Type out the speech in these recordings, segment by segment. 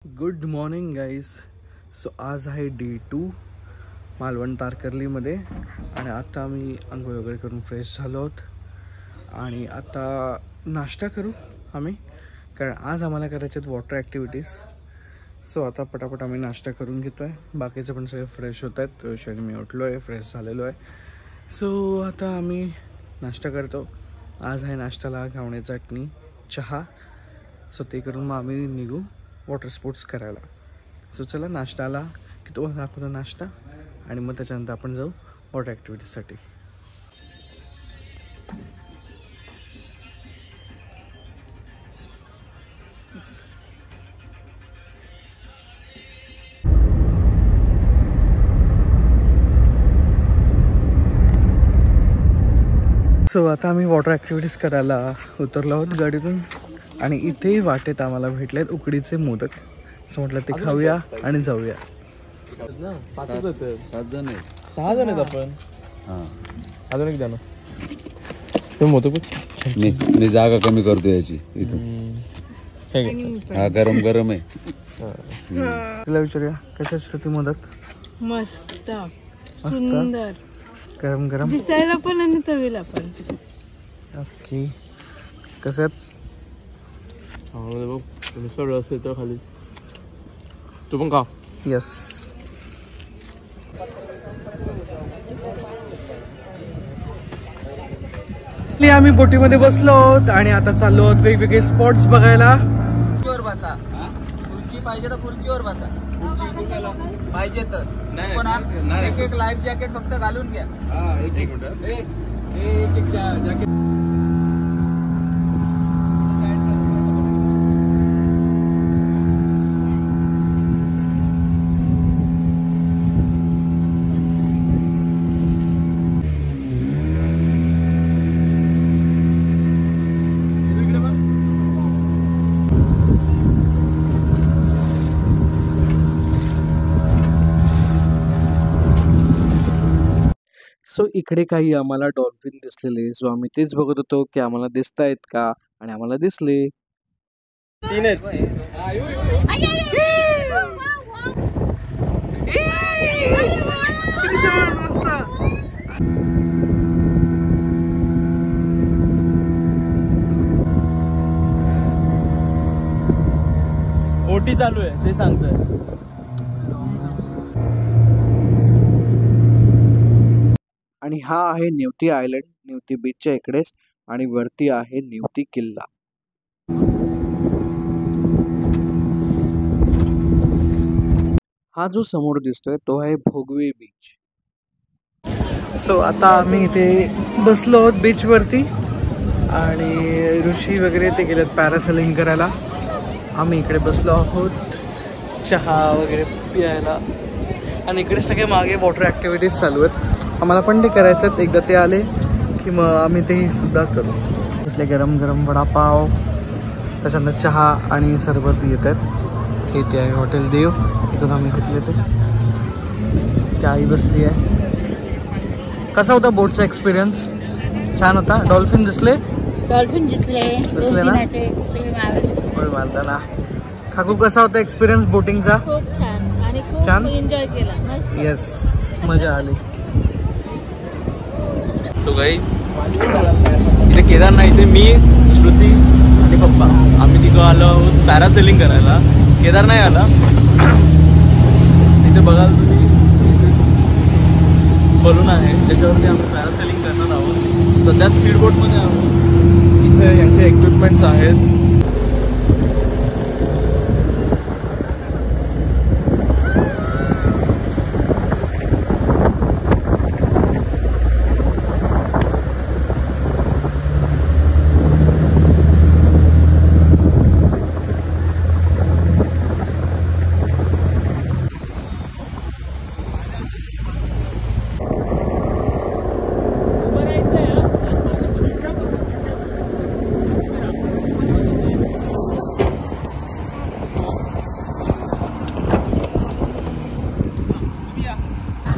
Good morning guys. So आज आहे day 2 Malvan तारकर्लीमध्ये आणि आता आम्ही आंघोळ वगैरे करून फ्रेश झालो आहोत आणि आता नाश्ता करू आम्ही, कारण आज आम्हाला करायचे आहेत वॉटर ॲक्टिव्हिटीज. सो आता पटापट आम्ही नाश्ता करून घेतो आहे. बाकीचे पण सगळे फ्रेश होत आहेत. शेवटी मी उठलो आहे, फ्रेश झालेलो आहे. सो आता आम्ही नाश्ता करतो. आज आहे नाश्त्याला घावणे चटणी, चहा. सो ते करून मग आम्ही निघू वॉटर स्पोर्ट्स करायला. सो चला नाश्ताला की तो दाखवतो नाश्ता आणि मग त्याच्यानंतर आपण जाऊ वॉटर ॲक्टिव्हिटीजसाठी. सो आता आम्ही वॉटर ॲक्टिव्हिटीज करायला उतरलो आहोत गाडीतून आणि इथे वाटेत आम्हाला भेटले आहेत उकडीचे मोदक. सो म्हटलं ते खाऊया आणि जाऊया. 6 जण आहेत आपण. अजून एक द्या ना. तुम्ही मोदक मी जागा कमी करतो याची इथून. हा गरम गरम आहे. तिला विचारूया कशाचे होते मोदक. मस्त सुंदर, गरम गरम दिसायला पण आणि चवीला पण. ओके, कसं आहेत? बघ मिसळ असेल तर खाली तू पण खा. यस. आम्ही बोटीमध्ये बसलो आहोत आणि आता चाललो आहोत वेगवेगळे स्पॉट्स बघायला. खुर्चीवर बसा. खुर्ची पाहिजे तर खुर्चीवर बसा. पाहिजे तर एक एक लाईफ जॅकेट फक्त घालून घ्या. एक जॅकेट. सो इकडे काही आम्हाला डॉल्फिन दिसलेले. सो आम्ही तेच बघत होतो की आम्हाला दिसत आहेत का, आणि आम्हाला दिसले. 3 आहेत. ओटी चालू आहे ते सांगतोय. आणि हा आहे नेवती आयलंड, नेवती बीचच्या इकडेच, आणि वरती आहे नेवती किल्ला. हा जो समोर दिसतोय तो आहे भोगवे बीच. सो आता आम्ही इथे बसलो आहोत बीच वरती आणि ऋषी वगैरे ते गेलेत पॅरासेलिंग करायला. आम्ही इकडे बसलो आहोत चहा वगैरे पियायला आणि इकडे सगळे मागे वॉटर ॲक्टिव्हिटीज चालू आहेत. आम्हाला पण ते करायचं आहेत. एकदा ते आले की मग आम्ही तेही सुद्धा करू. इथले गरम गरम वडापाव, त्याच्यानंतर चहा आणि सरबत येत आहेत. हे ते आहे हॉटेल देव, इथून आम्ही घेतले ते. त्या आई बसली आहे. कसा होता बोटचा एक्सपिरियन्स? छान होता. डॉल्फिन दिसले दिसले ना होय मारताना. काकू कसा होता एक्सपिरियन्स बोटिंगचा? खूप छान आणि खूप छान एन्जॉय केला. मस्त. येस, मजा आली. सो गाईज इथे केदारनाथ, इथे मी, श्रुती आणि पप्पा आम्ही तिथं आलो आहोत पॅरासेलिंग करायला. केदार नाही आला. इथे बघाल तुम्ही बलून आहे, त्याच्यावरती आम्ही पॅरासेलिंग करणार आहोत. सध्या स्पीडबोटमध्ये आहोत. इथे यांचे इक्विपमेंट्स आहेत.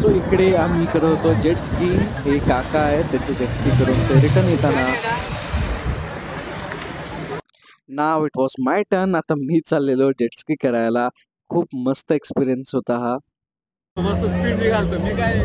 सो इकडे आम्ही करत होतो जेट स्की. हे काका आहेत, त्यांचे जेट स्की करून ते रिटर्न येताना now it was my turn. आता मी चाललेलो जेटस्की करायला. खूप मस्त एक्सपिरियन्स होता हा. मस्त स्पीड निघालतो मी काय.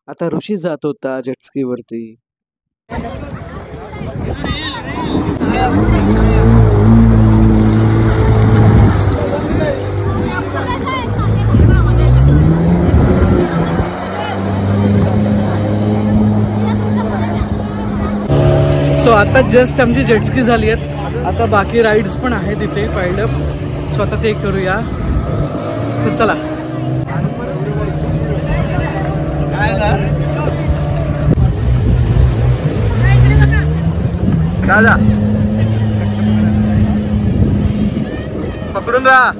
आता ऋषी जात होता जेटस्की वरती. सो आता जस्ट आमची जेटस्की झाली आहेत. आता बाकी राईड्स पण आहेत इथे पाहिलं. सो आता ते करूया. सो चला. दादा पकडून राहा.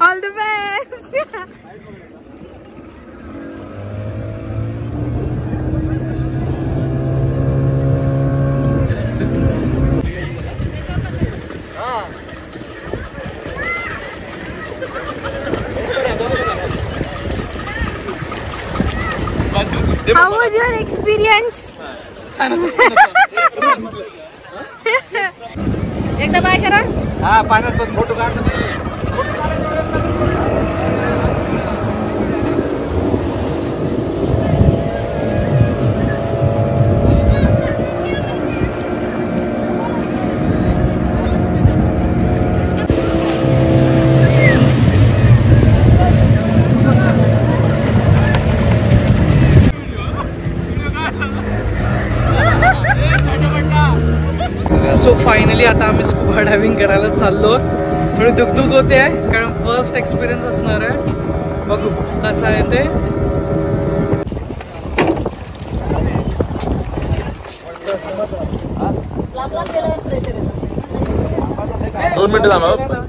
All the best. How was your experience? एकदा बाय करा. हा पाण्यात पण फोटो काढतो. सो फायनली आता आम्ही स्कुबा डायव्हिंग करायला चाललो. थोडी दुगदुग होते आहे कारण फर्स्ट एक्सपिरियन्स असणार आहे. बघू कसं आहे ते. दोन मिनिटं थांबा.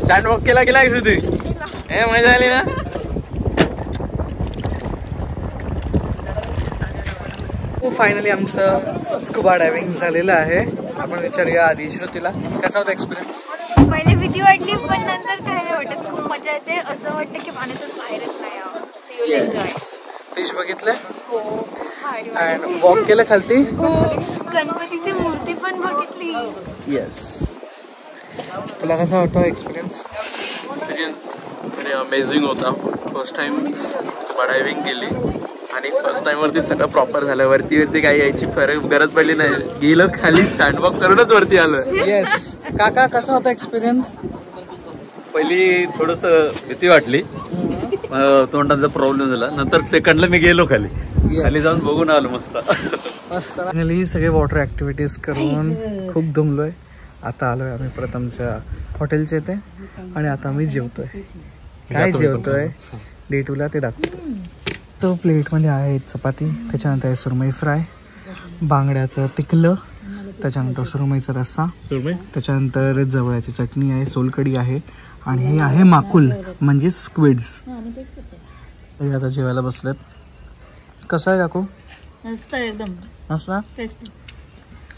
सॅन्डवॉक केला गेला श्रुती. हे मजा आली ना. फायनली आमचं स्कुबा डायव्हिंग झालेलं आहे. आपण विचारूया आधी श्रुतीला कसा होता एक्सपिरियन्स. पहिले भीती वाटली पण नंतर काय नाही वाटत. खूप मजा येते. असं वाटतं की पाण्यातून बाहेरच नाही यावं. So you enjoy. फिश बघितलं हो. अँड वॉक केलं खालती. हो. गणपतीची मूर्ती पण बघितली. येस. तुला कसा वाटतो एक्सपिरियन्स. व्हेरी अमेझिंग होता. फर्स्ट टाइम स्कुबा डायव्हिंग केली आणि फर्स्ट टाइम वरती सगळं प्रॉपर झालं. वरती काही यायची गरज पडली नाही. गेलं खाली सँडवॉक करूनच वरती आलं. येस. काका कसा होता एक्सपिरियन्स. पहिली थोडस भीती वाटली. तोंडाचा प्रॉब्लेम झाला. नंतर सेकंडला मी गेलो खाली. खाली जाऊन बघून आलो मस्त. फायनली सगळे वॉटर ऍक्टिव्हिटीज करून खूप दमलोय. आता आलोय आम्ही परत आमच्या हॉटेलच्या इथे आणि आता आम्ही जेवतोय. काय जेवतोय डे 2 ला ते दाखवतो. तो प्लेटमध्ये आहे चपाती, त्याच्यानंतर आहे सुरमई फ्राय, बांगड्याचं तिकलं, त्याच्यानंतर सुरमईचा रस्सा, त्याच्यानंतर जवळची चटणी आहे, सोलकढी आहे आणि हे आहे माकुल म्हणजे स्क्विड्स. हे आता जेवायला बसलेत. कसं आहे काकू? मस्त एकदम मस्त.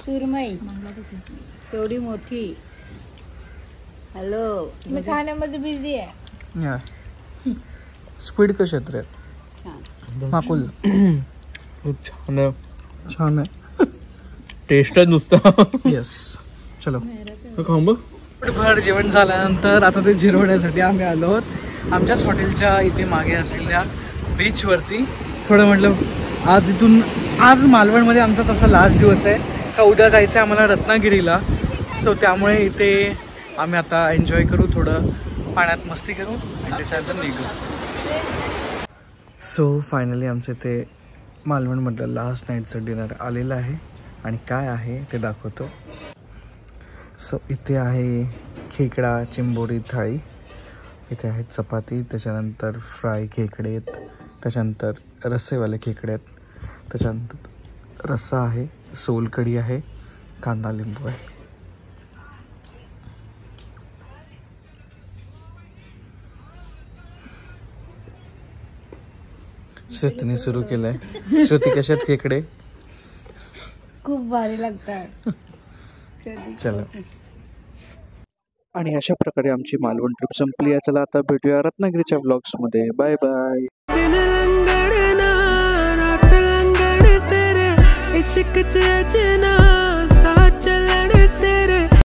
सुरमई तेवढी मोठी. हॅलो मी खाण्यामध्ये बिझी आहे. स्क्विड कसे आहेत रे? माकुल छान आहे. टेस्टच नुसतं. येस. चलो खाऊ बघ. पोटभर जेवण झाल्यानंतर आता ते जिरवण्यासाठी आम्ही आलो आहोत आमच्याच हॉटेलच्या इथे मागे असलेल्या बीचवरती. थोडं म्हटलं आज मालवणमध्ये आमचा तसा लास्ट दिवस आहे का उद्या जायचं आहे आम्हाला रत्नागिरीला. सो त्यामुळे इथे आम्ही आता एन्जॉय करू, थोडं पाण्यात मस्ती करू आणि त्याच्यानंतर निघू. सो फायनली आमचं इथे मालवणमधलं लास्ट नाईटचं डिनर आलेलं आहे आणि काय आहे ते दाखवतो. सो इथे आहे खेकडा चिंबोरी थाळी, इथे आहे चपाती, त्याच्यानंतर फ्राय खेकडे आहेत, त्याच्यानंतर रस्सेवाले खेकडे आहेत, त्याच्यानंतर रस्सा आहे, सोलकढी आहे, कांदा लिंबू आहे. श्रुतीने सुरू केलंय. श्रुती कशात खेकडे? खूप भारी लागतात. चला. आणि अशा प्रकारे आमची मालवण ट्रिप संपली आहे. चला आता भेटूया रत्नागिरीच्या व्लॉग्स मध्ये. Bye bye. इश्क च